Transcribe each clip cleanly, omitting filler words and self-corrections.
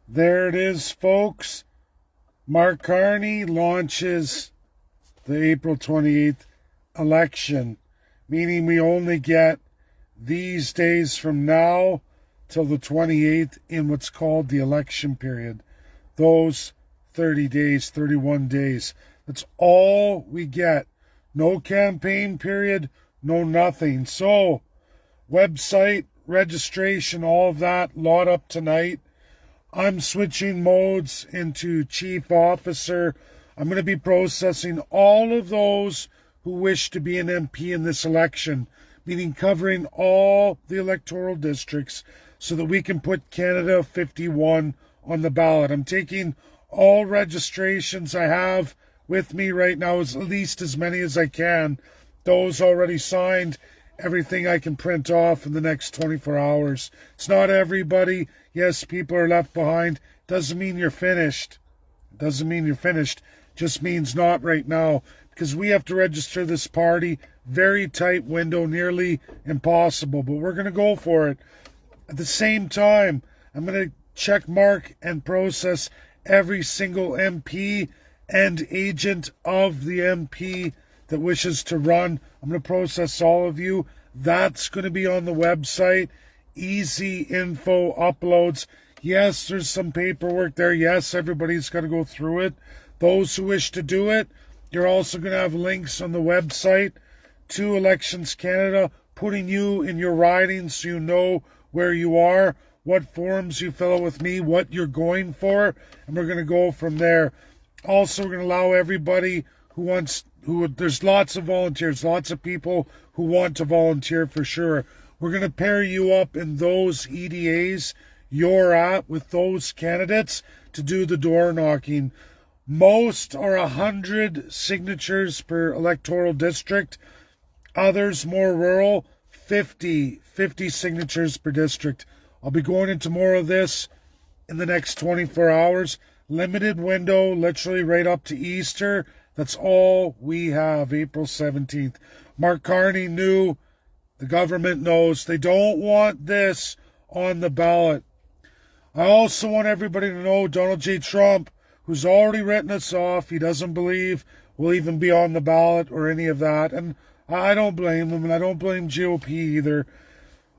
There it is, folks. Mark Carney launches the April 28th election, meaning we only get these days from now till the 28th in what's called the election period. Those 30 days, 31 days. That's all we get. No campaign period, no nothing. So, website, registration, all of that, lot up tonight. I'm switching modes into Chief Officer. I'm going to be processing all of those who wish to be an MP in this election, meaning covering all the electoral districts so that we can put Canada 51 on the ballot. I'm taking all registrations I have with me right now, at least as many as I can. Those already signed, everything I can print off in the next 24 hours. It's not everybody. Yes, people are left behind. Doesn't mean you're finished. Doesn't mean you're finished. Just means not right now, because we have to register this party. Very tight window, nearly impossible, but we're going to go for it. At the same time, I'm going to check mark and process every single MP and agent of the MP that wishes to run. I'm going to process all of you. That's going to be on the website. Easy info uploads. Yes, there's some paperwork there. Yes, everybody's got to go through it. Those who wish to do it, you're also going to have links on the website to Elections Canada, putting you in your riding so you know where you are, what forms you fill out with me, what you're going for, and we're going to go from there. Also, we're going to allow everybody there's lots of volunteers, lots of people who want to volunteer for sure. We're going to pair you up in those EDAs you're at with those candidates to do the door knocking. Most are 100 signatures per electoral district. Others, more rural, 50 signatures per district. I'll be going into more of this in the next 24 hours. Limited window, literally right up to Easter. That's all we have, April 17th. Mark Carney knew, the government knows, they don't want this on the ballot. I also want everybody to know Donald J. Trump, who's already written us off, he doesn't believe we'll even be on the ballot or any of that. And I don't blame him, and I don't blame GOP either.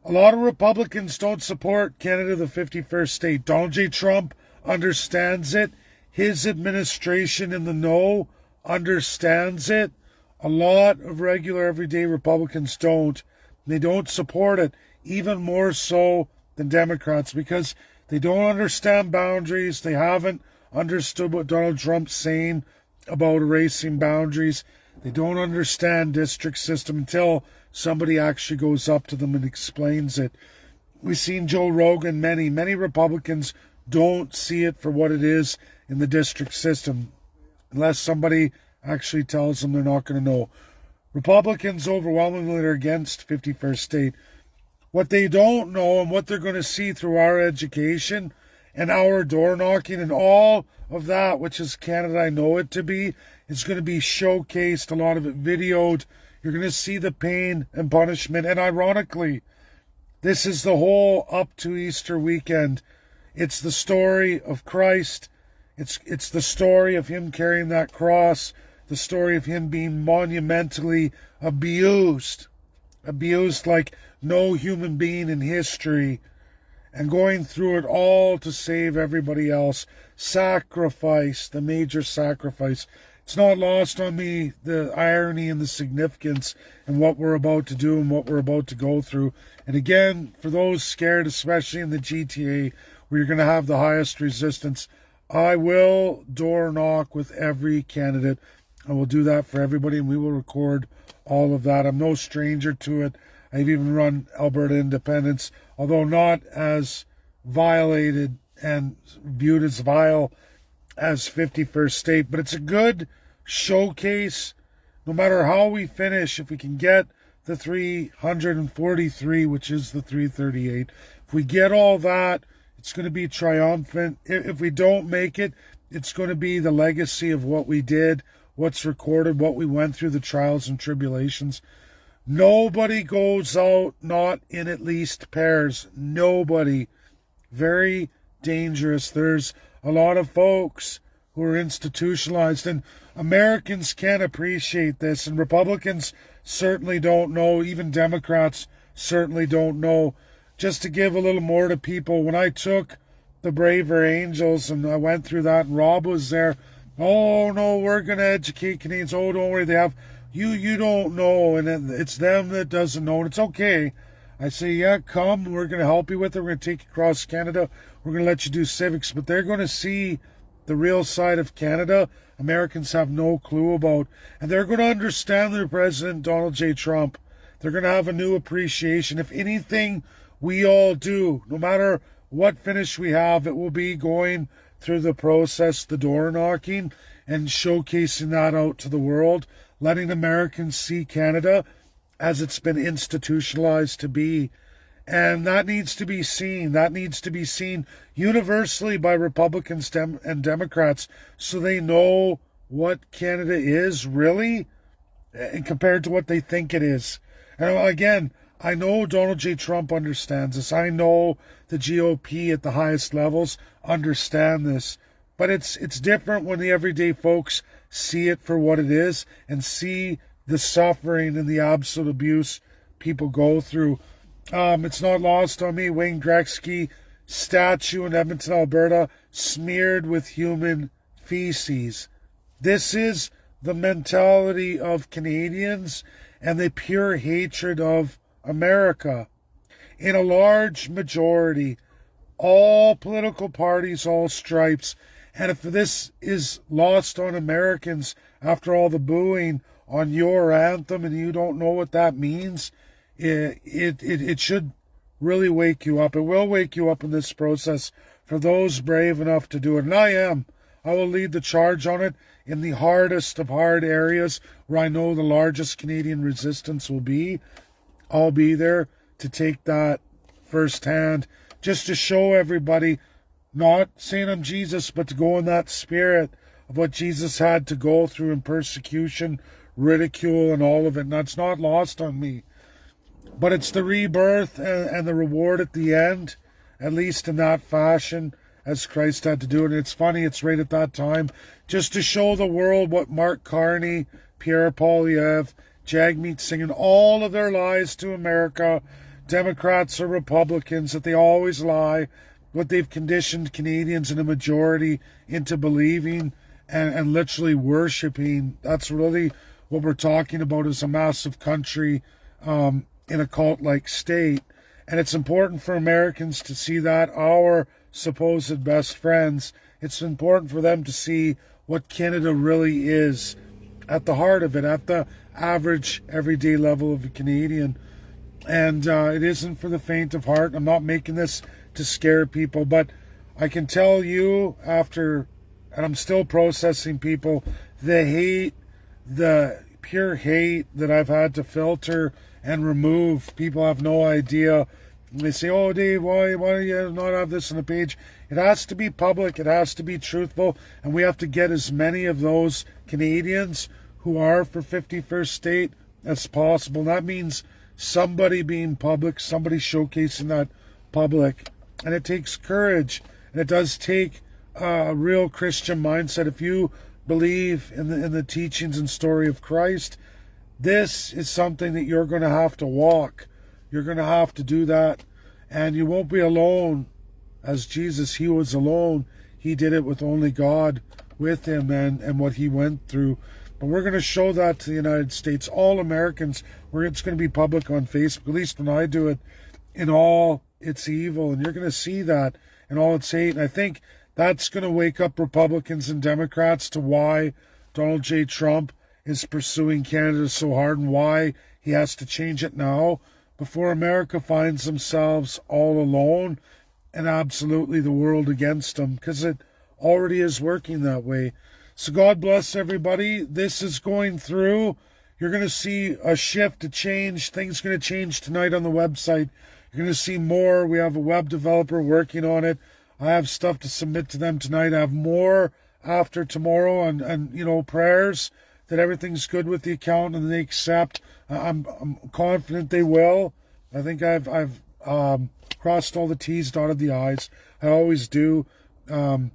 A lot of Republicans don't support Canada, the 51st state. Donald J. Trump understands it. His administration in the know understands it. A lot of regular everyday Republicans don't. They don't support it, even more so than Democrats, because they don't understand boundaries. They haven't understood what Donald Trump's saying about erasing boundaries. They don't understand district system until somebody actually goes up to them and explains it. We've seen Joe Rogan, many Republicans don't see it for what it is in the district system, unless somebody actually tells them. They're not going to know. Republicans overwhelmingly are against 51st state. What they don't know and what they're going to see through our education and our door knocking and all of that, which is Canada I know it to be, is going to be showcased, a lot of it videoed. You're going to see the pain and punishment. And ironically, this is the whole up to Easter weekend. It's the story of Christ. It's the story of him carrying that cross, the story of him being monumentally abused like no human being in history, and going through it all to save everybody else. Sacrifice, the major sacrifice. It's not lost on me, the irony and the significance and what we're about to do and what we're about to go through. And again, for those scared, especially in the GTA, where you're going to have the highest resistance, I will door knock with every candidate. I will do that for everybody, and we will record all of that. I'm no stranger to it. I've even run Alberta Independence, although not as violated and viewed as vile as 51st state. But it's a good showcase. No matter how we finish, if we can get the 343, which is the 338, if we get all that, it's going to be triumphant. If we don't make it, it's going to be the legacy of what we did, what's recorded, what we went through, the trials and tribulations. Nobody goes out not in at least pairs. Nobody. Very dangerous. There's a lot of folks who are institutionalized, and Americans can't appreciate this, and Republicans certainly don't know, even Democrats certainly don't know. Just to give a little more to people, when I took the Braver Angels and I went through that, and Rob was there, oh no, we're going to educate Canadians, oh don't worry, they have, you don't know, and it's them that doesn't know, and it's okay. I say, yeah, come, we're going to help you with it, we're going to take you across Canada, we're going to let you do civics, but they're going to see the real side of Canada Americans have no clue about, and they're going to understand their president, Donald J. Trump. They're going to have a new appreciation. If anything we all do, no matter what finish we have, it will be going through the process, the door knocking, and showcasing that out to the world, letting Americans see Canada as it's been institutionalized to be. And that needs to be seen. That needs to be seen universally by Republicans and Democrats, so they know what Canada is really and compared to what they think it is. And again, I know Donald J. Trump understands this. I know the GOP at the highest levels understand this. But it's different when the everyday folks see it for what it is and see the suffering and the absolute abuse people go through. It's not lost on me, Wayne Gretzky statue in Edmonton, Alberta, smeared with human feces. This is the mentality of Canadians and the pure hatred of America. In a large majority, all political parties, all stripes, and if this is lost on Americans after all the booing on your anthem and you don't know what that means, it should really wake you up. It will wake you up in this process for those brave enough to do it. And I am. I will lead the charge on it in the hardest of hard areas where I know the largest Canadian resistance will be. I'll be there to take that firsthand, just to show everybody, not saying I'm Jesus, but to go in that spirit of what Jesus had to go through in persecution, ridicule, and all of it. And that's not lost on me. But it's the rebirth and the reward at the end, at least in that fashion, as Christ had to do it. And it's funny, it's right at that time, just to show the world what Mark Carney, Pierre Poilievre, Jagmeet Singh, and all of their lies to America, Democrats or Republicans, that they always lie, what they've conditioned Canadians in a majority into believing and literally worshipping. That's really what we're talking about, is a massive country in a cult-like state. And it's important for Americans to see that, our supposed best friends, it's important for them to see what Canada really is at the heart of it, at the average, everyday level of a Canadian. And it isn't for the faint of heart. I'm not making this to scare people, but I can tell you after, and I'm still processing people, the hate, the pure hate that I've had to filter and remove. People have no idea. They say, oh, Dave, why do you not have this on the page? It has to be public. It has to be truthful. And we have to get as many of those Canadians who are for 51st state as possible. And that means somebody being public, somebody showcasing that public. And it takes courage. And it does take a real Christian mindset. If you believe in the teachings and story of Christ, this is something that you're going to have to walk. You're going to have to do that. And you won't be alone. As Jesus, he was alone. He did it with only God with him and what he went through. But we're going to show that to the United States, all Americans, where it's going to be public on Facebook, at least when I do it, in all its evil. And you're going to see that in all its hate. And I think that's going to wake up Republicans and Democrats to why Donald J. Trump is pursuing Canada so hard and why he has to change it now before America finds themselves all alone and absolutely the world against them, because it already is working that way. So God bless everybody. This is going through. You're going to see a shift, a change. Things are going to change tonight on the website. You're going to see more. We have a web developer working on it. I have stuff to submit to them tonight. I have more after tomorrow, and prayers that everything's good with the account and they accept. I'm confident they will. I think I've crossed all the T's, dotted the I's. I always do. I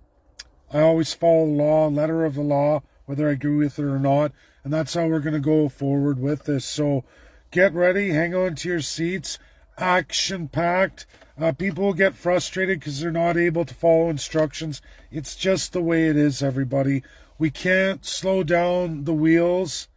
always follow the law, letter of the law, whether I agree with it or not. And that's how we're going to go forward with this. So get ready, hang on to your seats, action-packed. People will get frustrated because they're not able to follow instructions. It's just the way it is, everybody. We can't slow down the wheels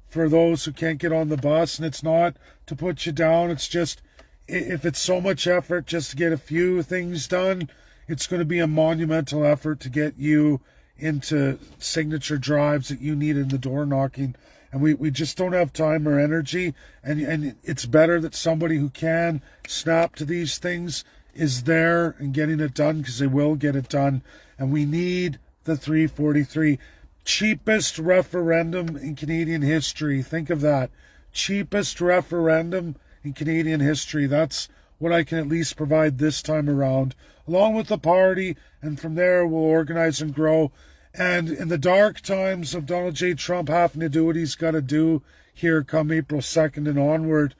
for those who can't get on the bus. And it's not to put you down. It's just, if it's so much effort just to get a few things done, it's going to be a monumental effort to get you into signature drives that you need in the door knocking. And we just don't have time or energy. And it's better that somebody who can snap to these things is there and getting it done, because they will get it done. And we need the 343. Cheapest referendum in Canadian history. Think of that. Cheapest referendum in Canadian history. That's what I can at least provide this time around, along with the party. And from there, we'll organize and grow. And in the dark times of Donald J. Trump having to do what he's got to do here come April 2nd and onward,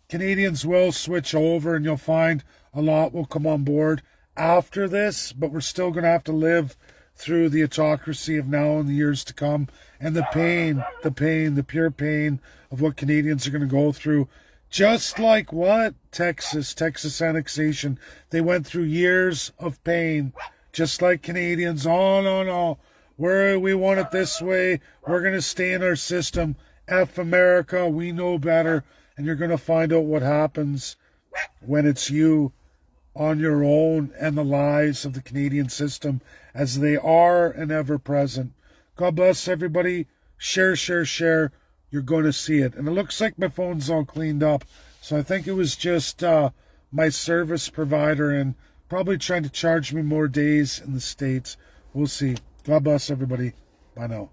Canadians will switch over, and you'll find a lot will come on board after this, but we're still going to have to live through the autocracy of now and the years to come, and the pure pain of what Canadians are going to go through. Just like what? Texas annexation. They went through years of pain. Just like Canadians, oh, no, we want it this way. We're going to stay in our system. F America, we know better. And you're going to find out what happens when it's you on your own and the lies of the Canadian system as they are and ever present. God bless everybody. Share. You're going to see it. And it looks like my phone's all cleaned up. So I think it was just my service provider and probably trying to charge me more days in the States. We'll see. God bless everybody. Bye now.